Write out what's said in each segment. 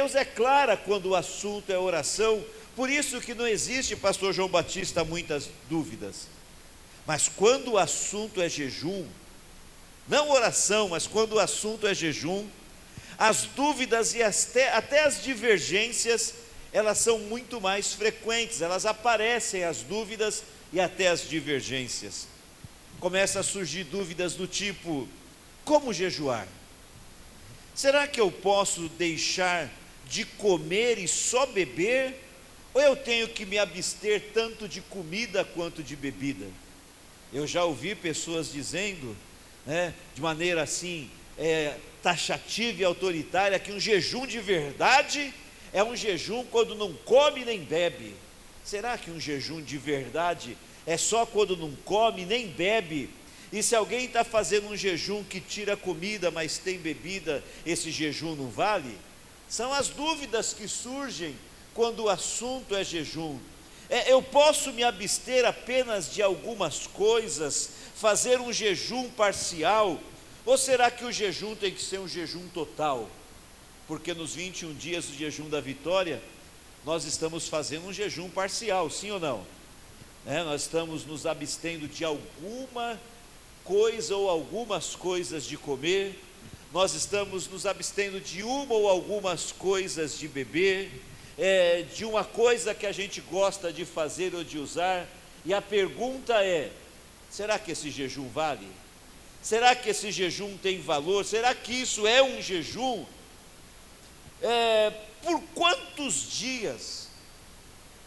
Deus é clara quando o assunto é oração, por isso que não existe, pastor João Batista, muitas dúvidas. Mas quando o assunto é jejum, não oração, mas quando o assunto é jejum, as dúvidas e até as divergências, elas são muito mais frequentes, elas aparecem, as dúvidas e até as divergências. Começa a surgir dúvidas do tipo: como jejuar? Será que eu posso deixar de comer e só beber? Ou eu tenho que me abster tanto de comida quanto de bebida? Eu já ouvi pessoas dizendo, de maneira assim, taxativa e autoritária, que um jejum de verdade é um jejum quando não come nem bebe. Será que um jejum de verdade é só quando não come nem bebe? E se alguém está fazendo um jejum que tira comida, mas tem bebida, esse jejum não vale? São as dúvidas que surgem quando o assunto é jejum. Eu posso me abster apenas de algumas coisas, fazer um jejum parcial, ou será que o jejum tem que ser um jejum total? Porque nos 21 dias do jejum da vitória, nós estamos fazendo um jejum parcial, sim ou não? Nós estamos nos abstendo de alguma coisa ou algumas coisas de comer, nós estamos nos abstendo de uma ou algumas coisas de beber, de uma coisa que a gente gosta de fazer ou de usar, e a pergunta é: será que esse jejum vale? Será que esse jejum tem valor? Será que isso é um jejum? Por quantos dias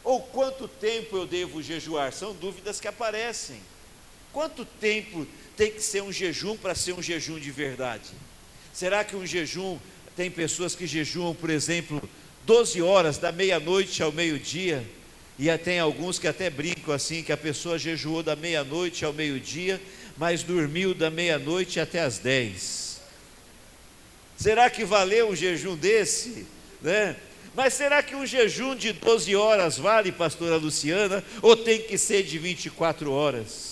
ou quanto tempo eu devo jejuar? São dúvidas que aparecem. Quanto tempo tem que ser um jejum para ser um jejum de verdade? Será que um jejum, tem pessoas que jejuam, por exemplo, 12 horas, da meia-noite ao meio-dia, e tem alguns que até brincam assim, que a pessoa jejuou da meia-noite ao meio-dia, mas dormiu da meia-noite até as 10. Será que valeu um jejum desse? Mas será que um jejum de 12 horas vale, pastora Luciana, ou tem que ser de 24 horas?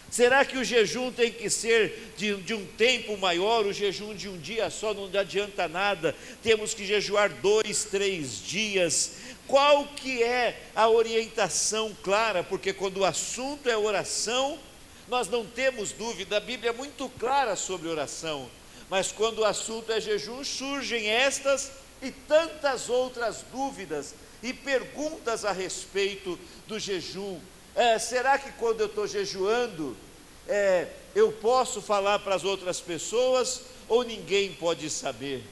Será que o jejum tem que ser de um tempo maior? O jejum de um dia só não adianta nada, temos que jejuar 2, 3 dias. Qual que é a orientação clara? Porque quando o assunto é oração, nós não temos dúvida, a Bíblia é muito clara sobre oração, mas quando o assunto é jejum, surgem estas e tantas outras dúvidas e perguntas a respeito do jejum. Será que quando eu estou jejuando, eu posso falar para as outras pessoas ou ninguém pode saber?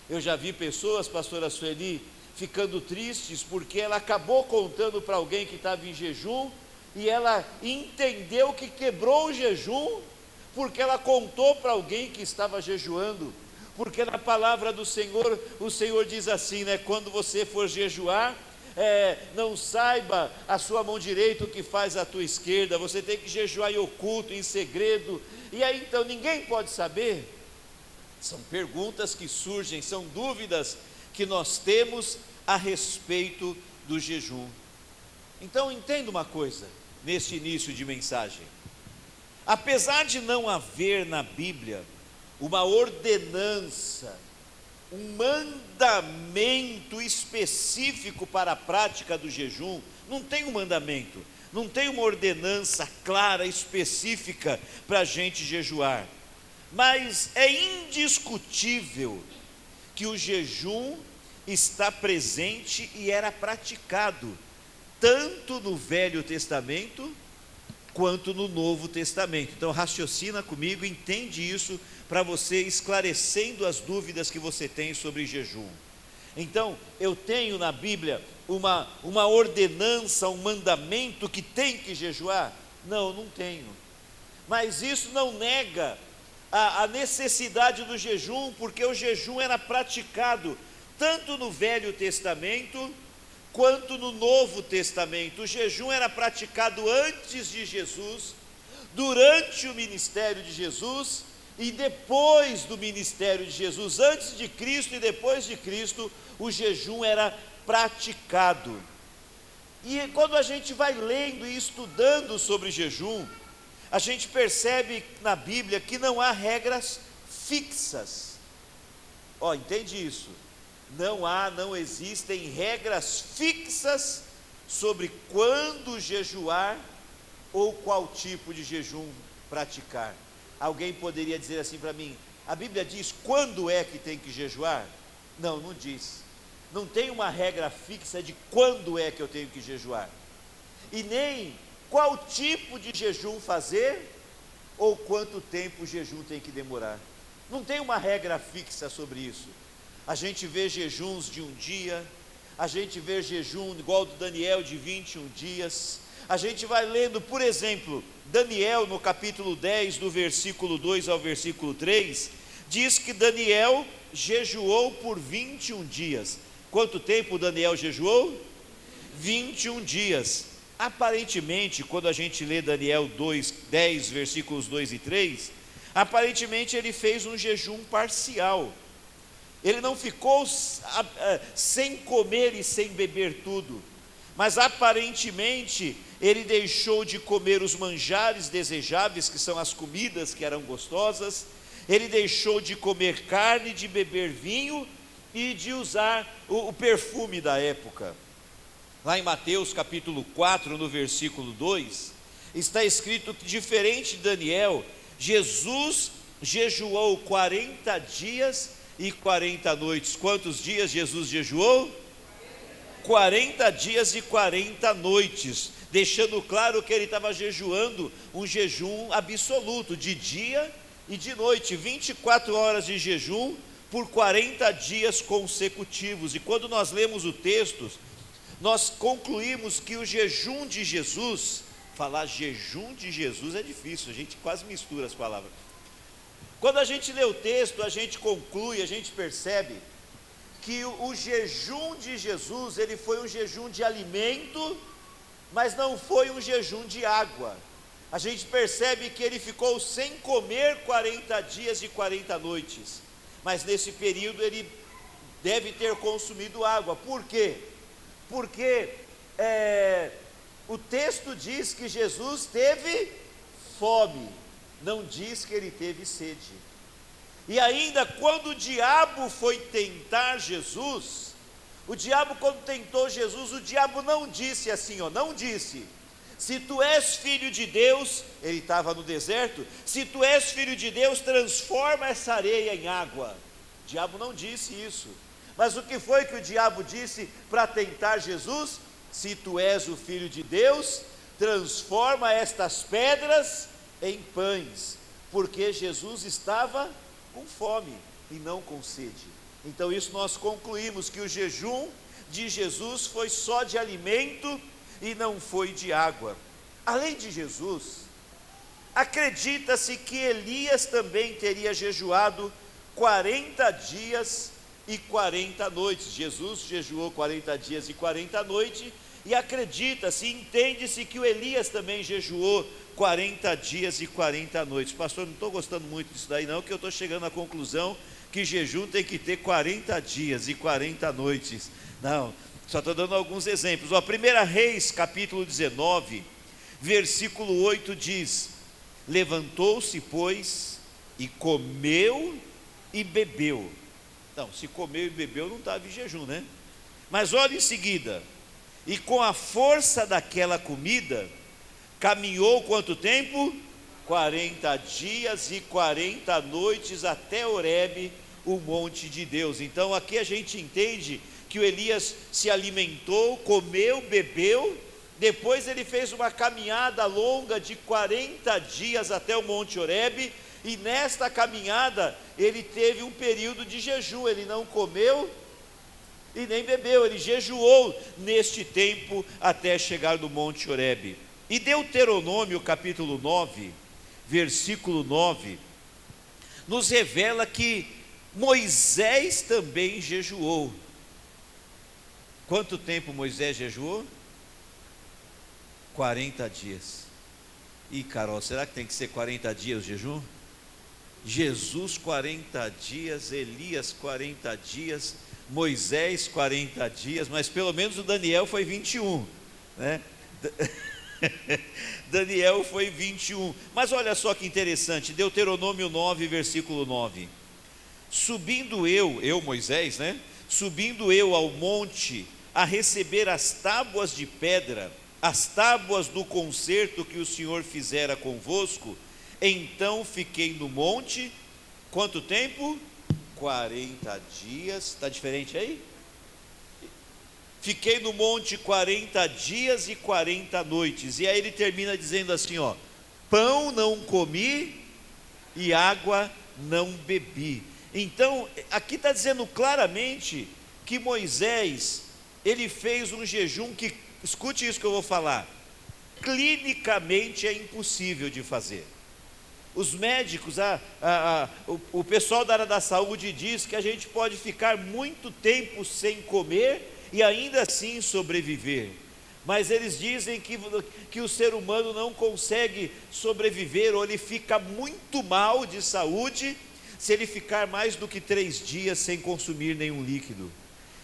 Eu já vi pessoas, pastora Sueli, ficando tristes porque ela acabou contando para alguém que estava em jejum e ela entendeu que quebrou o jejum porque ela contou para alguém que estava jejuando. Porque na palavra do Senhor, o Senhor diz assim, quando você for jejuar, não saiba a sua mão direita o que faz a tua esquerda, você tem que jejuar em oculto, em segredo, e aí então ninguém pode saber. São perguntas que surgem, são dúvidas que nós temos a respeito do jejum. Então entenda uma coisa, neste início de mensagem: apesar de não haver na Bíblia uma ordenança, um mandamento específico para a prática do jejum, não tem um mandamento, não tem uma ordenança clara, específica para a gente jejuar, mas é indiscutível que o jejum está presente e era praticado, tanto no Velho Testamento, quanto no Novo Testamento. Então raciocina comigo, entende isso, para você esclarecendo as dúvidas que você tem sobre jejum. Então, eu tenho na Bíblia uma ordenança, um mandamento que tem que jejuar? Não tenho. Mas isso não nega a necessidade do jejum, porque o jejum era praticado tanto no Velho Testamento quanto no Novo Testamento. O jejum era praticado antes de Jesus, durante o ministério de Jesus e depois do ministério de Jesus. Antes de Cristo e depois de Cristo, o jejum era praticado. E quando a gente vai lendo e estudando sobre jejum, a gente percebe na Bíblia que não há regras fixas. Entende isso? não existem regras fixas sobre quando jejuar ou qual tipo de jejum praticar. Alguém poderia dizer assim para mim: a Bíblia diz quando é que tem que jejuar? Não, não diz. Não tem uma regra fixa de quando é que eu tenho que jejuar, e nem qual tipo de jejum fazer ou quanto tempo o jejum tem que demorar. Não tem uma regra fixa sobre isso. A gente vê jejuns de um dia, a gente vê jejum igual o do Daniel de 21 dias. A gente vai lendo, por exemplo, Daniel no capítulo 10, do versículo 2 ao versículo 3, diz que Daniel jejuou por 21 dias. Quanto tempo Daniel jejuou? 21 dias. Aparentemente, quando a gente lê Daniel 2, 10, versículos 2 e 3, aparentemente ele fez um jejum parcial. Ele não ficou sem comer e sem beber tudo, mas aparentemente ele deixou de comer os manjares desejáveis, que são as comidas que eram gostosas. Ele deixou de comer carne, de beber vinho e de usar o perfume da época. Lá em Mateus capítulo 4, no versículo 2, está escrito que, diferente de Daniel, Jesus jejuou 40 dias e 40 noites. Quantos dias Jesus jejuou? 40 dias e 40 noites, deixando claro que ele estava jejuando um jejum absoluto, de dia e de noite, 24 horas de jejum por 40 dias consecutivos. E quando nós lemos o texto, nós concluímos que o jejum de Jesus, falar jejum de Jesus é difícil, a gente quase mistura as palavras. Quando a gente lê o texto, a gente conclui, a gente percebe que o jejum de Jesus, ele foi um jejum de alimento, mas não foi um jejum de água. A gente percebe que ele ficou sem comer 40 dias e 40 noites, mas nesse período ele deve ter consumido água. Por quê? Porque o texto diz que Jesus teve fome, não diz que ele teve sede. E ainda quando o diabo foi tentar Jesus, o diabo quando tentou Jesus, o diabo não disse assim, não disse: se tu és filho de Deus, ele estava no deserto, se tu és filho de Deus, transforma essa areia em água. O diabo não disse isso. Mas o que foi que o diabo disse para tentar Jesus? Se tu és o filho de Deus, transforma estas pedras em pães, porque Jesus estava com fome e não com sede. Então isso nós concluímos que o jejum de Jesus foi só de alimento e não foi de água. Além de Jesus, acredita-se que Elias também teria jejuado 40 dias e 40 noites. Jesus jejuou 40 dias e 40 noites, e acredita-se, entende-se que o Elias também jejuou 40 dias e 40 noites. Pastor, não estou gostando muito disso daí não, que eu estou chegando à conclusão que jejum tem que ter 40 dias e 40 noites. Não, só estou dando alguns exemplos. 1 Reis, capítulo 19, versículo 8 diz: levantou-se, pois, e comeu e bebeu. Não, se comeu e bebeu não estava em jejum, né? Mas olha em seguida: e com a força daquela comida, caminhou quanto tempo? 40 dias e 40 noites até Horebe, o monte de Deus. Então aqui a gente entende que o Elias se alimentou, comeu, bebeu, depois ele fez uma caminhada longa de 40 dias até o monte Horebe, e nesta caminhada ele teve um período de jejum, ele não comeu e nem bebeu, ele jejuou neste tempo até chegar no monte Horebe. E Deuteronômio capítulo 9, versículo 9, nos revela que Moisés também jejuou. Quanto tempo Moisés jejuou? 40 dias. E Carol, será que tem que ser 40 dias o jejum? Jesus 40 dias, Elias 40 dias, Moisés 40 dias, mas pelo menos o Daniel foi 21, né? Daniel foi 21. Mas olha só que interessante, Deuteronômio 9, versículo 9: subindo eu Moisés, né? subindo eu ao monte a receber as tábuas de pedra, as tábuas do concerto que o Senhor fizera convosco, então fiquei no monte, quanto tempo? 40 dias, está diferente aí? Fiquei no monte 40 dias e 40 noites, e aí ele termina dizendo assim, ó: pão não comi e água não bebi. Então, aqui está dizendo claramente que Moisés, ele fez um jejum que, escute isso que eu vou falar, clinicamente é impossível de fazer. Os médicos, o pessoal da área da saúde diz que a gente pode ficar muito tempo sem comer e ainda assim sobreviver. Mas eles dizem que o ser humano não consegue sobreviver, ou ele fica muito mal de saúde, se ele ficar mais do que 3 dias sem consumir nenhum líquido.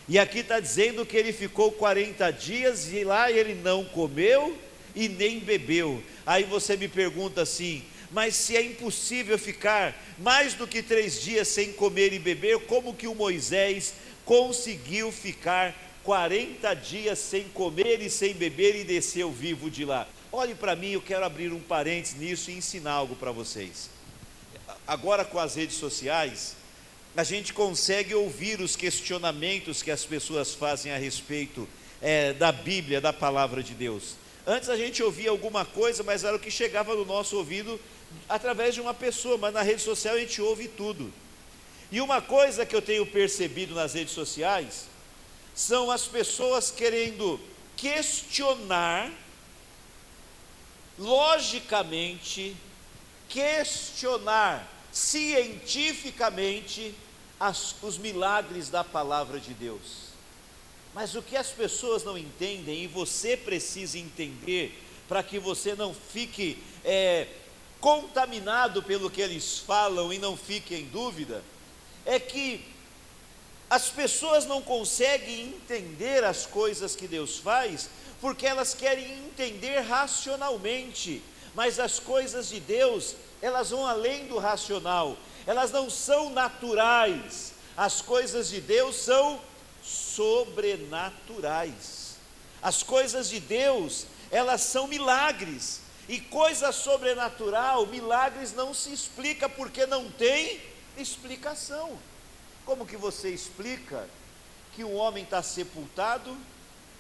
E aqui está dizendo que ele ficou 40 dias e lá ele não comeu e nem bebeu. Aí você me pergunta assim, mas se é impossível ficar mais do que 3 dias sem comer e beber, como que o Moisés conseguiu ficar 40 dias sem comer e sem beber e desceu vivo de lá? Olhe para mim, eu quero abrir um parênteses nisso e ensinar algo para vocês. Agora com as redes sociais, a gente consegue ouvir os questionamentos que as pessoas fazem a respeito da Bíblia, da palavra de Deus. Antes a gente ouvia alguma coisa, mas era o que chegava no nosso ouvido através de uma pessoa, mas na rede social a gente ouve tudo. E uma coisa que eu tenho percebido nas redes sociais são as pessoas querendo questionar, logicamente, questionar cientificamente os milagres da palavra de Deus. Mas o que as pessoas não entendem, e você precisa entender, para que você não fique contaminado pelo que eles falam e não fique em dúvida, é que as pessoas não conseguem entender as coisas que Deus faz, porque elas querem entender racionalmente, mas as coisas de Deus, elas vão além do racional, elas não são naturais, as coisas de Deus são sobrenaturais. As coisas de Deus, elas são milagres, e coisa sobrenatural, milagres não se explica porque não tem explicação. Como que você explica que um homem está sepultado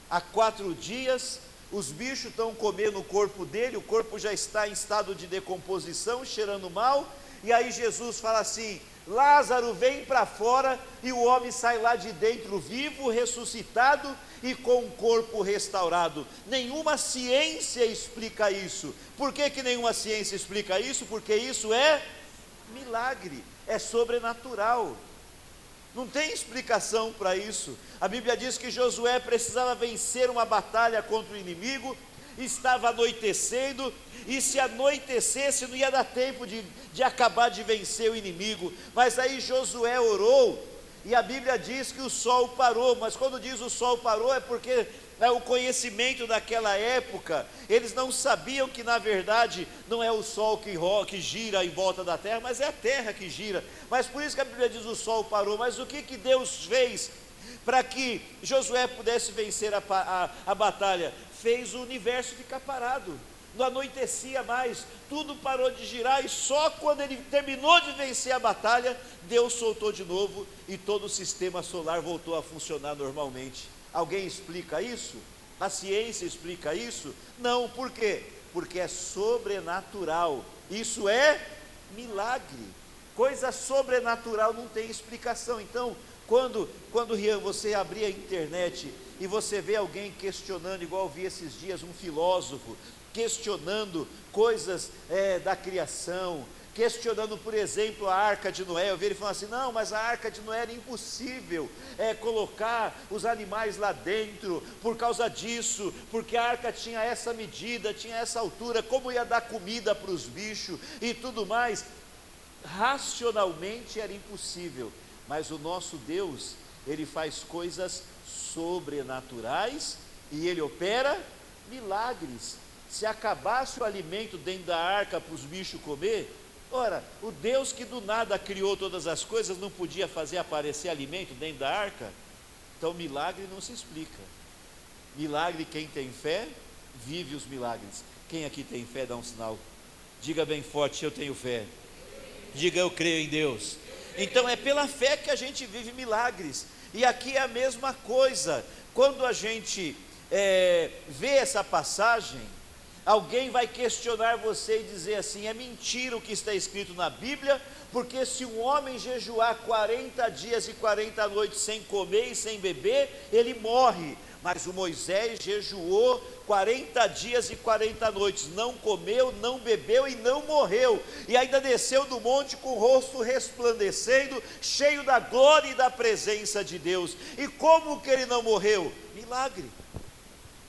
há 4 dias, os bichos estão comendo o corpo dele, o corpo já está em estado de decomposição, cheirando mal, e aí Jesus fala assim: Lázaro, vem para fora, e o homem sai lá de dentro vivo, ressuscitado e com o corpo restaurado. Nenhuma ciência explica isso. Por que nenhuma ciência explica isso? Porque isso é milagre, é sobrenatural. Não tem explicação para isso. A Bíblia diz que Josué precisava vencer uma batalha contra o inimigo, estava anoitecendo, e se anoitecesse não ia dar tempo de acabar de vencer o inimigo. Mas aí Josué orou, e a Bíblia diz que o sol parou. Mas quando diz o sol parou, é porque o conhecimento daquela época, eles não sabiam que na verdade não é o sol que gira em volta da terra, mas é a terra que gira. Mas por isso que a Bíblia diz o sol parou. Mas o que Deus fez para que Josué pudesse vencer a batalha? Fez o universo ficar parado, não anoitecia mais, tudo parou de girar, e só quando ele terminou de vencer a batalha, Deus soltou de novo e todo o sistema solar voltou a funcionar normalmente. Alguém explica isso? A ciência explica isso? Não. Por quê? Porque é sobrenatural. Isso é milagre. Coisa sobrenatural não tem explicação. Então, quando você abrir a internet e você vê alguém questionando, igual eu vi esses dias um filósofo questionando coisas da criação, questionando, por exemplo, a Arca de Noé. Eu vi ele falando assim: não, mas a Arca de Noé era impossível colocar os animais lá dentro, por causa disso, porque a Arca tinha essa medida, tinha essa altura, como ia dar comida para os bichos e tudo mais. Racionalmente era impossível, mas o nosso Deus, Ele faz coisas sobrenaturais e Ele opera milagres. Se acabasse o alimento dentro da arca para os bichos comer, ora, o Deus que do nada criou todas as coisas não podia fazer aparecer alimento dentro da arca? Então milagre não se explica. Milagre, quem tem fé, vive os milagres. Quem aqui tem fé, dá um sinal. Diga bem forte: eu tenho fé. Diga: eu creio em Deus. Então é pela fé que a gente vive milagres. E aqui é a mesma coisa. Quando a gente vê essa passagem, alguém vai questionar você e dizer assim: é mentira o que está escrito na Bíblia, porque se um homem jejuar 40 dias e 40 noites sem comer e sem beber, ele morre. Mas o Moisés jejuou 40 dias e 40 noites, não comeu, não bebeu e não morreu, e ainda desceu do monte com o rosto resplandecendo, cheio da glória e da presença de Deus. E como que ele não morreu? Milagre.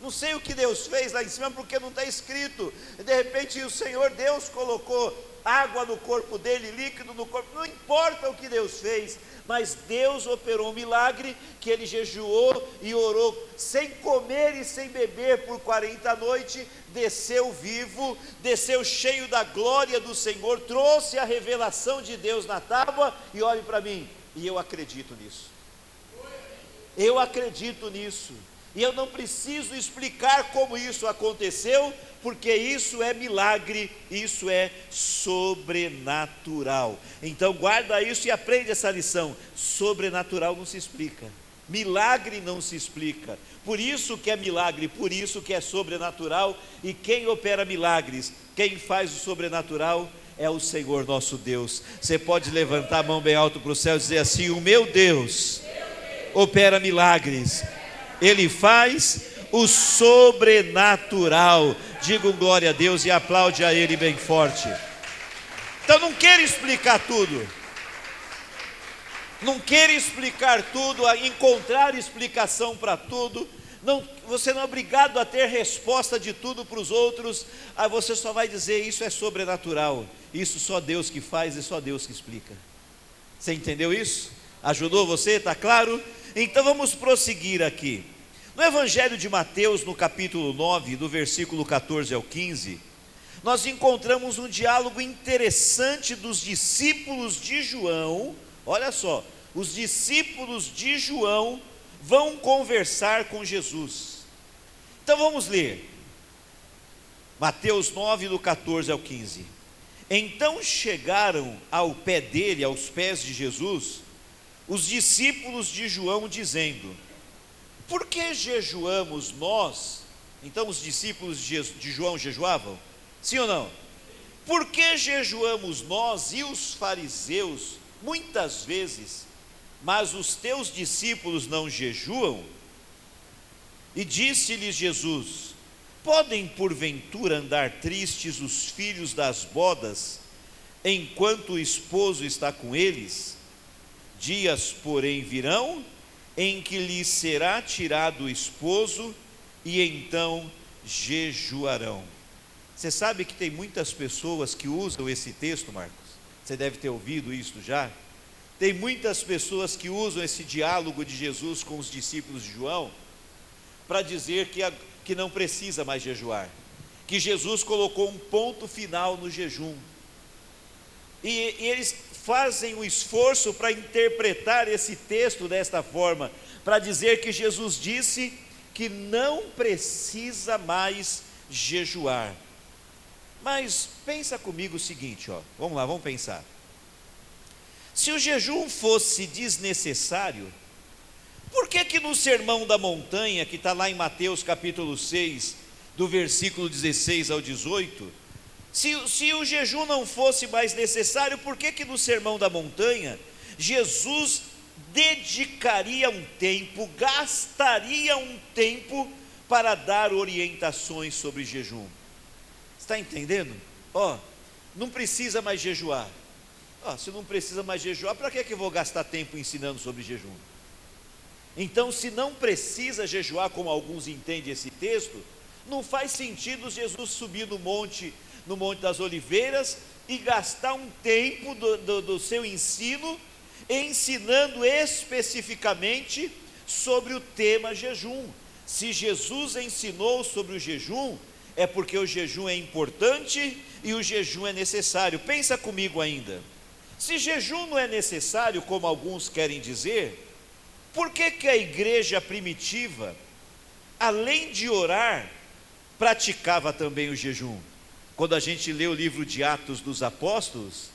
Não sei o que Deus fez lá em cima, porque não está escrito. De repente o Senhor Deus colocou água no corpo dele, líquido no corpo, não importa o que Deus fez, mas Deus operou um milagre, que ele jejuou e orou sem comer e sem beber por 40 noites, desceu vivo, desceu cheio da glória do Senhor, trouxe a revelação de Deus na tábua. E olhe para mim, e eu acredito nisso. Eu acredito nisso. E eu não preciso explicar como isso aconteceu, porque isso é milagre, isso é sobrenatural. Então guarda isso e aprende essa lição. Sobrenatural não se explica, milagre não se explica. Por isso que é milagre, por isso que é sobrenatural. E quem opera milagres, quem faz o sobrenatural, é o Senhor nosso Deus. Você pode levantar a mão bem alto para o céu e dizer assim: o meu Deus opera milagres, Ele faz o sobrenatural. Diga um glória a Deus e aplaude a Ele bem forte. Então não quero explicar tudo, não quero explicar tudo, encontrar explicação para tudo. Não, você não é obrigado a ter resposta de tudo para os outros. Aí você só vai dizer: isso é sobrenatural, isso só Deus que faz e só Deus que explica. Você entendeu isso? Ajudou você? Está claro? Então vamos prosseguir aqui. No Evangelho de Mateus, no capítulo 9, do versículo 14 ao 15, nós encontramos um diálogo interessante dos discípulos de João. Olha só, os discípulos de João vão conversar com Jesus. Então vamos ler, Mateus 9, do 14 ao 15. Então chegaram ao pé dele, aos pés de Jesus, os discípulos de João, dizendo: por que jejuamos nós? Então os discípulos de João jejuavam? Sim ou não? Por que jejuamos nós e os fariseus muitas vezes, mas os teus discípulos não jejuam? E disse-lhes Jesus: podem porventura andar tristes os filhos das bodas, enquanto o esposo está com eles? Dias, porém, virão, em que lhes será tirado o esposo, e então jejuarão. Você sabe que tem muitas pessoas que usam esse texto, Marcos? Você deve ter ouvido isso já. Tem muitas pessoas que usam esse diálogo de Jesus com os discípulos de João para dizer que não precisa mais jejuar, que Jesus colocou um ponto final no jejum. E eles fazem um esforço para interpretar esse texto desta forma, para dizer que Jesus disse que não precisa mais jejuar. Mas pensa comigo o seguinte, vamos lá, vamos pensar. Se o jejum fosse desnecessário, por que no Sermão da Montanha, que está lá em Mateus capítulo 6, do versículo 16 ao 18, se o jejum não fosse mais necessário, por que no Sermão da Montanha, Jesus dedicaria um tempo, gastaria um tempo para dar orientações sobre jejum? Está entendendo? Não precisa mais jejuar. Se não precisa mais jejuar, para que eu vou gastar tempo ensinando sobre jejum? Então, se não precisa jejuar, como alguns entendem esse texto, não faz sentido Jesus subir no Monte das Oliveiras e gastar um tempo do seu ensino ensinando especificamente sobre o tema jejum. Se Jesus ensinou sobre o jejum, é porque o jejum é importante e o jejum é necessário. Pensa comigo ainda. Se jejum não é necessário, como alguns querem dizer, Por que que a igreja primitiva, além de orar, praticava também o jejum? Quando a gente lê o livro de Atos dos Apóstolos,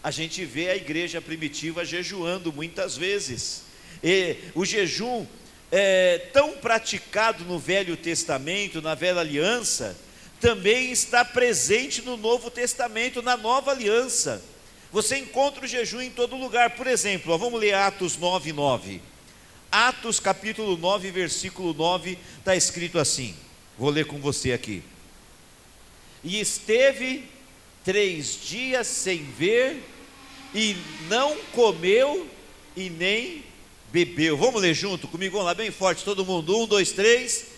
a gente vê a igreja primitiva jejuando muitas vezes. E o jejum é tão praticado no Velho Testamento, na Velha Aliança, também está presente no Novo Testamento, na Nova Aliança. Você encontra o jejum em todo lugar. Por exemplo, vamos ler Atos 9:9. Atos capítulo 9, versículo 9, está escrito assim, vou ler com você aqui. E esteve 3 dias sem ver, e não comeu e nem bebeu. Vamos ler junto comigo, vamos lá, bem forte, todo mundo, 1, 2, 3.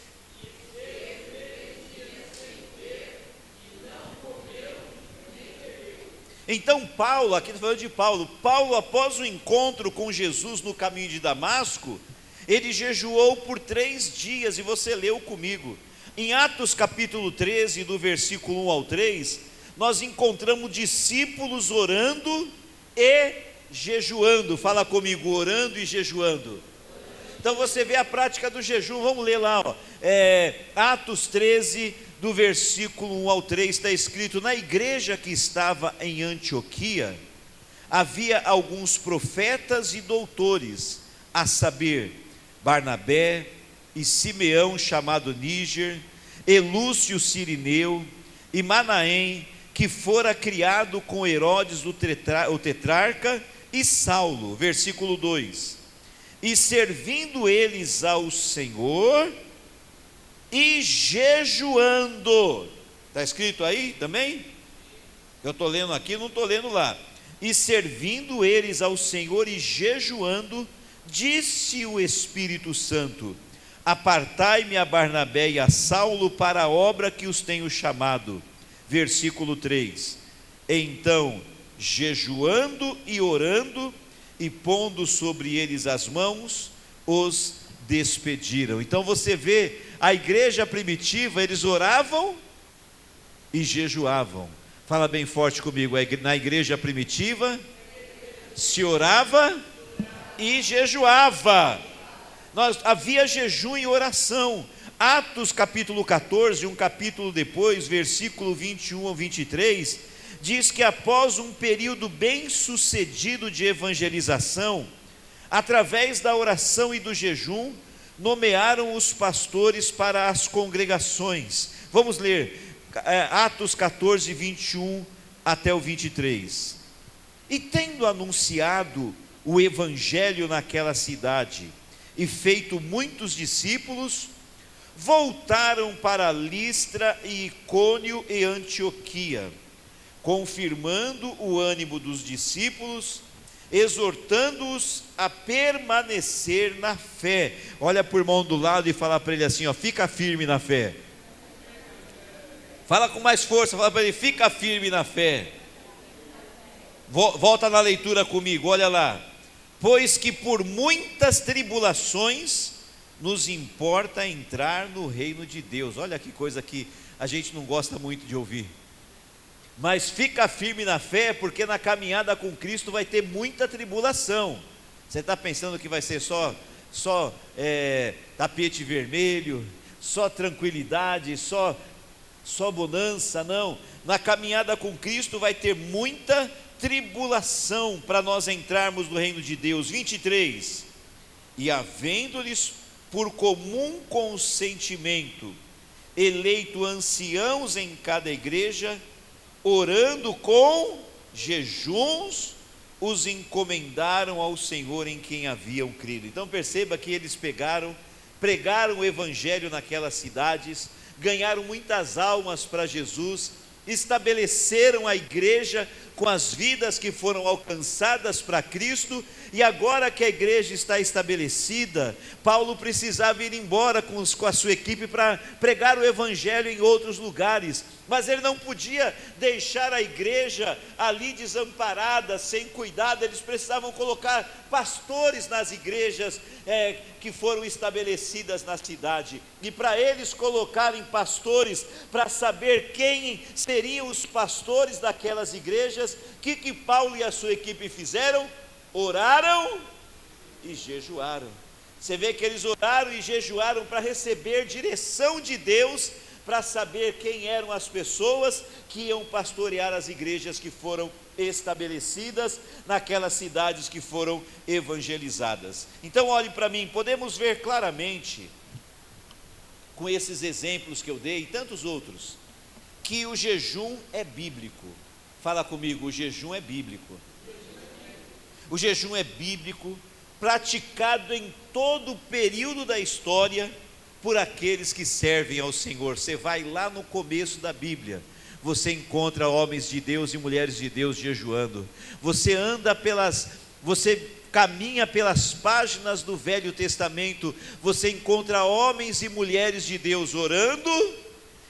Então Paulo, aqui está falando de Paulo, após o encontro com Jesus no caminho de Damasco, ele jejuou por 3 dias, e você leu comigo. Em Atos capítulo 13, do versículo 1 ao 3, nós encontramos discípulos orando e jejuando. Fala comigo, orando e jejuando. Então você vê a prática do jejum, vamos ler lá, ó. Atos 13, do versículo 1 ao 3, está escrito: na igreja que estava em Antioquia, havia alguns profetas e doutores, a saber, Barnabé e Simeão, chamado Níger, e Lúcio Cirineu, e Manaém, que fora criado com Herodes o tetrarca, e Saulo. Versículo 2: e servindo eles ao Senhor e jejuando. Está escrito aí também? Eu estou lendo aqui, não estou lendo lá. E servindo eles ao Senhor e jejuando, disse o Espírito Santo: apartai-me a Barnabé e a Saulo para a obra que os tenho chamado. Versículo 3: então, jejuando e orando, e pondo sobre eles as mãos, os despediram. Então você vê, a igreja primitiva, eles oravam e jejuavam. Fala bem forte comigo, na igreja primitiva se orava e jejuava. Havia jejum e oração. Atos capítulo 14, um capítulo depois, versículo 21 ao 23, diz que após um período bem sucedido de evangelização, através da oração e do jejum, nomearam os pastores para as congregações. Vamos ler Atos 14, 21 até o 23. E tendo anunciado o evangelho naquela cidade, e feito muitos discípulos, voltaram para Listra e Icônio e Antioquia, confirmando o ânimo dos discípulos, exortando-os a permanecer na fé. Olha para o irmão do lado e fala para ele assim, ó, fica firme na fé. Fala com mais força, fala para ele, fica firme na fé. Volta na leitura comigo, olha lá. Pois que por muitas tribulações nos importa entrar no reino de Deus. Olha que coisa que a gente não gosta muito de ouvir. Mas fica firme na fé, porque na caminhada com Cristo vai ter muita tribulação. Você está pensando que vai ser só tapete vermelho, só tranquilidade, só bonança? Não. Na caminhada com Cristo vai ter muita tribulação para nós entrarmos no reino de Deus. 23. E havendo-lhes por comum consentimento eleito anciãos em cada igreja, orando com jejuns, os encomendaram ao Senhor em quem haviam crido. Então perceba que eles pregaram o evangelho naquelas cidades, ganharam muitas almas para Jesus, estabeleceram a igreja com as vidas que foram alcançadas para Cristo, e agora que a igreja está estabelecida, Paulo precisava ir embora com a sua equipe para pregar o evangelho em outros lugares, mas ele não podia deixar a igreja ali desamparada, sem cuidado. Eles precisavam colocar pastores nas igrejas que foram estabelecidas na cidade, e para eles colocarem pastores, para saber quem seriam os pastores daquelas igrejas, o que Paulo e a sua equipe fizeram? Oraram e jejuaram. Você vê que eles oraram e jejuaram para receber direção de Deus, para saber quem eram as pessoas que iam pastorear as igrejas que foram estabelecidas naquelas cidades que foram evangelizadas. Então olhe para mim, podemos ver claramente, com esses exemplos que eu dei e tantos outros, que o jejum é bíblico. Fala comigo, o jejum é bíblico. O jejum é bíblico, praticado em todo o período da história por aqueles que servem ao Senhor. Você vai lá no começo da Bíblia, você encontra homens de Deus e mulheres de Deus jejuando. Você caminha pelas páginas do Velho Testamento, você encontra homens e mulheres de Deus orando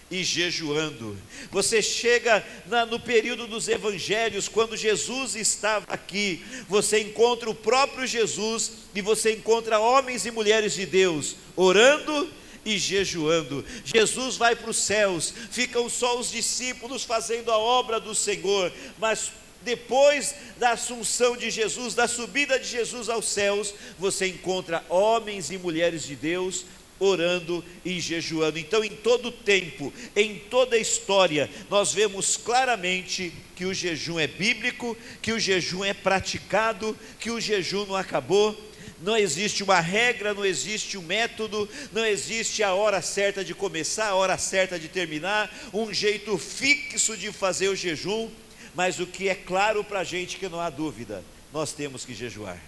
e jejuando. Você chega no período dos evangelhos, quando Jesus estava aqui, você encontra o próprio Jesus e você encontra homens e mulheres de Deus orando e jejuando. Jesus vai para os céus, ficam só os discípulos fazendo a obra do Senhor, mas depois da assunção de Jesus, da subida de Jesus aos céus, você encontra homens e mulheres de Deus orando e jejuando. Então, em todo tempo, em toda a história, nós vemos claramente que o jejum é bíblico, que o jejum é praticado, que o jejum não acabou. Não existe uma regra, não existe um método, não existe a hora certa de começar, a hora certa de terminar, um jeito fixo de fazer o jejum. Mas o que é claro para a gente, que não há dúvida, nós temos que jejuar.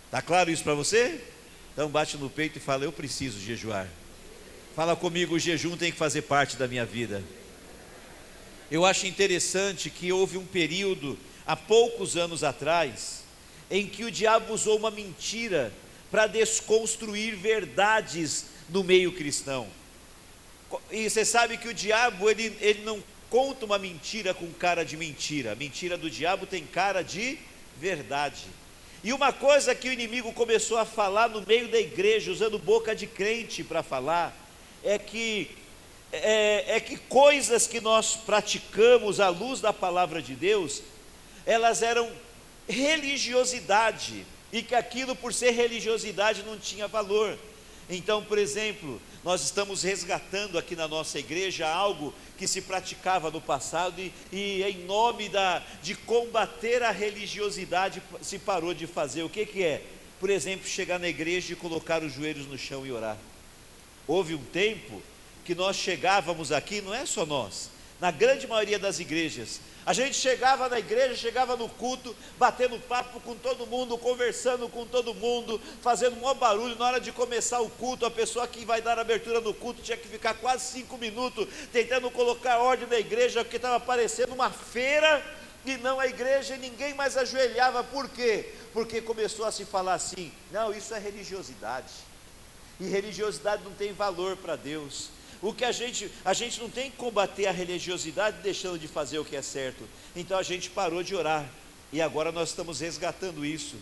Está claro isso para você? Então bate no peito e fala: eu preciso jejuar. Fala comigo, o jejum tem que fazer parte da minha vida. Eu acho interessante que houve um período, há poucos anos atrás, em que o diabo usou uma mentira para desconstruir verdades no meio cristão. E você sabe que o diabo, ele não conta uma mentira com cara de mentira. A mentira do diabo tem cara de verdade. E uma coisa que o inimigo começou a falar no meio da igreja, usando boca de crente para falar, é que coisas que nós praticamos à luz da palavra de Deus, elas eram religiosidade, e que aquilo, por ser religiosidade, não tinha valor. Então, por exemplo, nós estamos resgatando aqui na nossa igreja algo que se praticava no passado, e em nome de combater a religiosidade, se parou de fazer. O que é? Por exemplo, chegar na igreja e colocar os joelhos no chão e orar. Houve um tempo que nós chegávamos aqui, não é só nós, na grande maioria das igrejas, a gente chegava na igreja, chegava no culto, batendo papo com todo mundo, conversando com todo mundo, fazendo um maior barulho. Na hora de começar o culto, a pessoa que vai dar a abertura no culto tinha que ficar quase 5 minutos tentando colocar ordem na igreja, porque estava parecendo uma feira e não a igreja, e ninguém mais ajoelhava. Por quê? Porque começou a se falar assim: não, isso é religiosidade, e religiosidade não tem valor para Deus. O que a gente não tem que combater a religiosidade deixando de fazer o que é certo. Então a gente parou de orar, e agora nós estamos resgatando isso,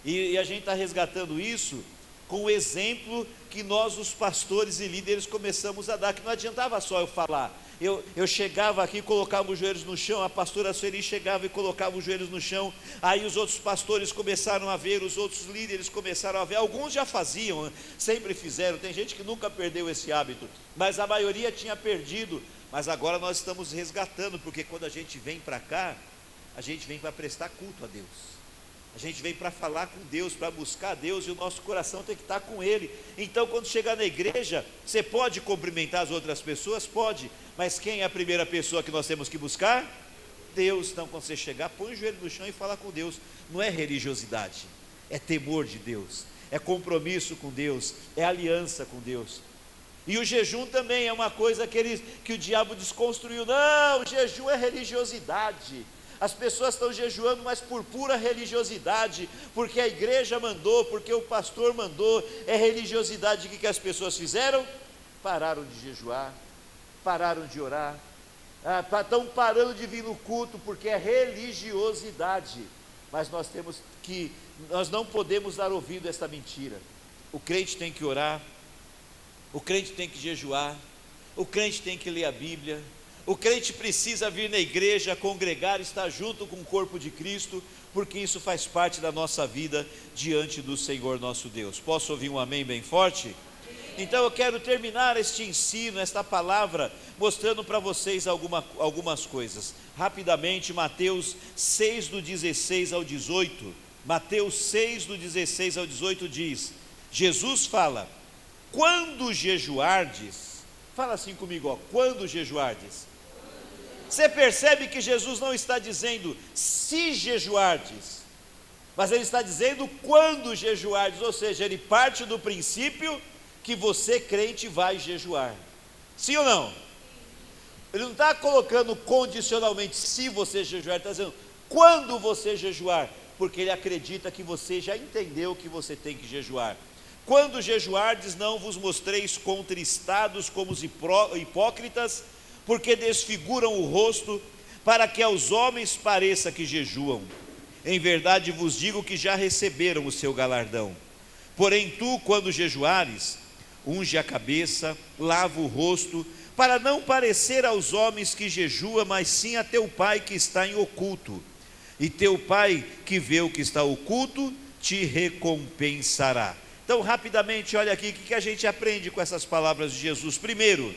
e a gente está resgatando isso com o exemplo que nós, os pastores e líderes, começamos a dar, que não adiantava só eu falar. Eu chegava aqui, colocava os joelhos no chão, a pastora Sueli chegava e colocava os joelhos no chão, aí os outros pastores começaram a ver, os outros líderes começaram a ver, alguns já faziam, sempre fizeram, tem gente que nunca perdeu esse hábito, mas a maioria tinha perdido. Mas agora nós estamos resgatando, porque quando a gente vem para cá, a gente vem para prestar culto a Deus, a gente vem para falar com Deus, para buscar a Deus, e o nosso coração tem que estar com Ele. Então, quando chegar na igreja, você pode cumprimentar as outras pessoas? Pode, mas quem é a primeira pessoa que nós temos que buscar? Deus. Então, quando você chegar, põe o joelho no chão e fala com Deus. Não é religiosidade, é temor de Deus, é compromisso com Deus, é aliança com Deus. E o jejum também é uma coisa que o diabo desconstruiu. Não, o jejum é religiosidade. As pessoas estão jejuando, mas por pura religiosidade, porque a igreja mandou, porque o pastor mandou, é religiosidade. O que as pessoas fizeram? Pararam de jejuar, pararam de orar, estão parando de vir no culto, porque é religiosidade. Mas nós não podemos dar ouvido a esta mentira. O crente tem que orar, o crente tem que jejuar, o crente tem que ler a Bíblia, O crente precisa vir na igreja, congregar, estar junto com o corpo de Cristo, porque isso faz parte da nossa vida diante do Senhor nosso Deus. Posso ouvir um amém bem forte? Então eu quero terminar este ensino, esta palavra, mostrando para vocês algumas coisas. Rapidamente, Mateus 6, do 16 ao 18. Mateus 6, do 16 ao 18 diz, Jesus fala, quando jejuardes, fala assim comigo, ó, quando jejuardes. Você percebe que Jesus não está dizendo se jejuardes, mas ele está dizendo quando jejuardes, ou seja, ele parte do princípio que você crente vai jejuar, sim ou não? Ele não está colocando condicionalmente se você jejuar, ele está dizendo quando você jejuar, porque ele acredita que você já entendeu que você tem que jejuar. Quando jejuardes, não vos mostreis contristados como os hipócritas, porque desfiguram o rosto, para que aos homens pareça que jejuam. Em verdade vos digo que já receberam o seu galardão. Porém tu, quando jejuares, unge a cabeça, lava o rosto, para não parecer aos homens que jejua, mas sim a teu Pai que está em oculto. E teu Pai que vê o que está oculto, te recompensará. Então, rapidamente, olha aqui, o que a gente aprende com essas palavras de Jesus? Primeiro,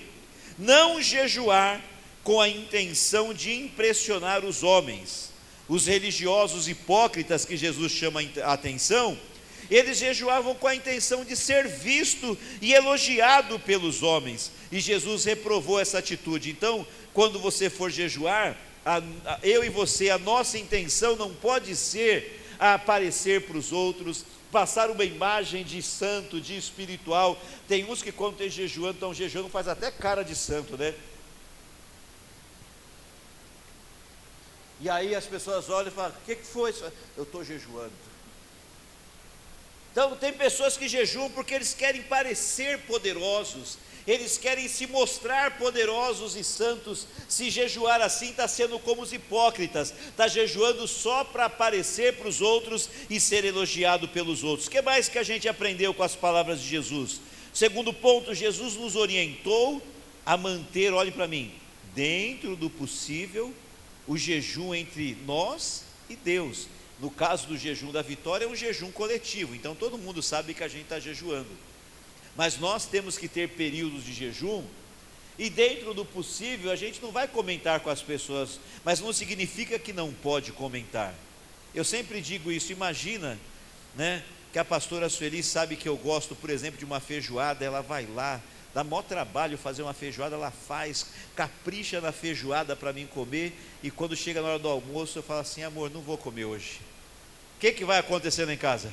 não jejuar com a intenção de impressionar os homens. Os religiosos hipócritas que Jesus chama a atenção, eles jejuavam com a intenção de ser visto e elogiado pelos homens, e Jesus reprovou essa atitude. Então, quando você for jejuar, eu e você, a nossa intenção não pode ser aparecer para os outros, passar uma imagem de santo, de espiritual. Tem uns que quando estão jejuando, faz até cara de santo, né? E aí as pessoas olham e falam, o que foi isso? Eu estou jejuando. Então tem pessoas que jejuam porque eles querem parecer poderosos, eles querem se mostrar poderosos e santos. Se jejuar assim, está sendo como os hipócritas, está jejuando só para aparecer para os outros e ser elogiado pelos outros. O que mais que a gente aprendeu com as palavras de Jesus? Segundo ponto, Jesus nos orientou a manter, olhe para mim, dentro do possível, o jejum entre nós e Deus. No caso do jejum da vitória, é um jejum coletivo, então todo mundo sabe que a gente está jejuando. Mas nós temos que ter períodos de jejum, e dentro do possível, a gente não vai comentar com as pessoas, mas não significa que não pode comentar. Eu sempre digo isso, imagina, né, que a pastora Sueli sabe que eu gosto, por exemplo, de uma feijoada, ela vai lá, dá maior trabalho fazer uma feijoada, ela faz, capricha na feijoada para mim comer, e quando chega na hora do almoço, eu falo assim, amor, não vou comer hoje. O que vai acontecer lá em casa?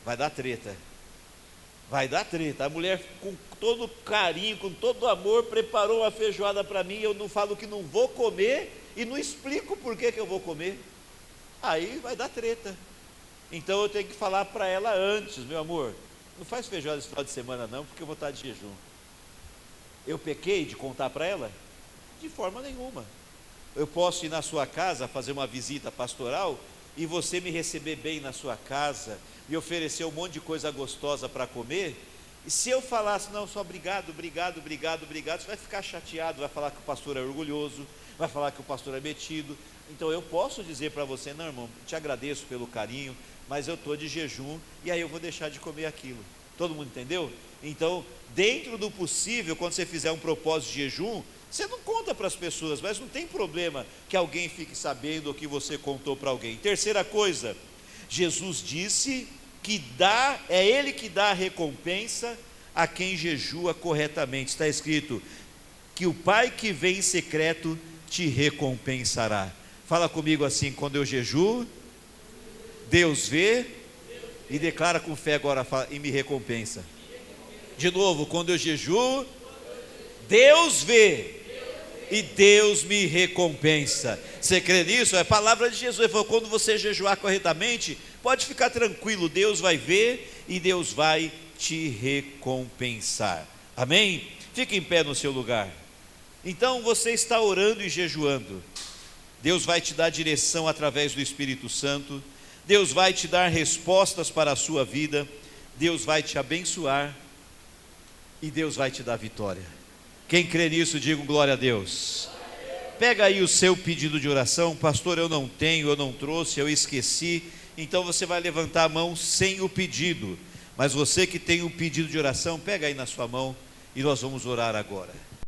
Vai dar treta. Vai dar treta. A mulher com todo carinho, com todo amor, preparou uma feijoada para mim, eu não falo que não vou comer, e não explico por que eu vou comer. Aí vai dar treta. Então eu tenho que falar para ela antes, meu amor, não faz feijoada esse final de semana não, porque eu vou estar de jejum. Eu pequei de contar para ela? De forma nenhuma. Eu posso ir na sua casa fazer uma visita pastoral e você me receber bem na sua casa, me oferecer um monte de coisa gostosa para comer, e se eu falasse, não, só obrigado, você vai ficar chateado, vai falar que o pastor é orgulhoso, vai falar que o pastor é metido. Então eu posso dizer para você, não, irmão, te agradeço pelo carinho, mas eu estou de jejum, e aí eu vou deixar de comer aquilo. Todo mundo entendeu? Então, dentro do possível, quando você fizer um propósito de jejum, você não conta para as pessoas, mas não tem problema que alguém fique sabendo o que você contou para alguém. Terceira coisa, Jesus disse que é Ele que dá a recompensa a quem jejua corretamente. Está escrito que o Pai que vem em secreto te recompensará. Fala comigo assim, quando eu jejuo, Deus vê, e declara com fé agora, fala, e me recompensa. De novo, quando eu jejuo, Deus vê, e Deus me recompensa. Você crê nisso? É a palavra de Jesus. Ele falou, quando você jejuar corretamente, pode ficar tranquilo, Deus vai ver e Deus vai te recompensar. Amém? Fique em pé no seu lugar. Então você está orando e jejuando, Deus vai te dar direção através do Espírito Santo, Deus vai te dar respostas para a sua vida, Deus vai te abençoar e Deus vai te dar vitória. Quem crê nisso, diga glória a Deus. Pega aí o seu pedido de oração. Pastor, eu não tenho, eu não trouxe, eu esqueci. Então você vai levantar a mão sem o pedido. Mas você que tem o pedido de oração, pega aí na sua mão e nós vamos orar agora.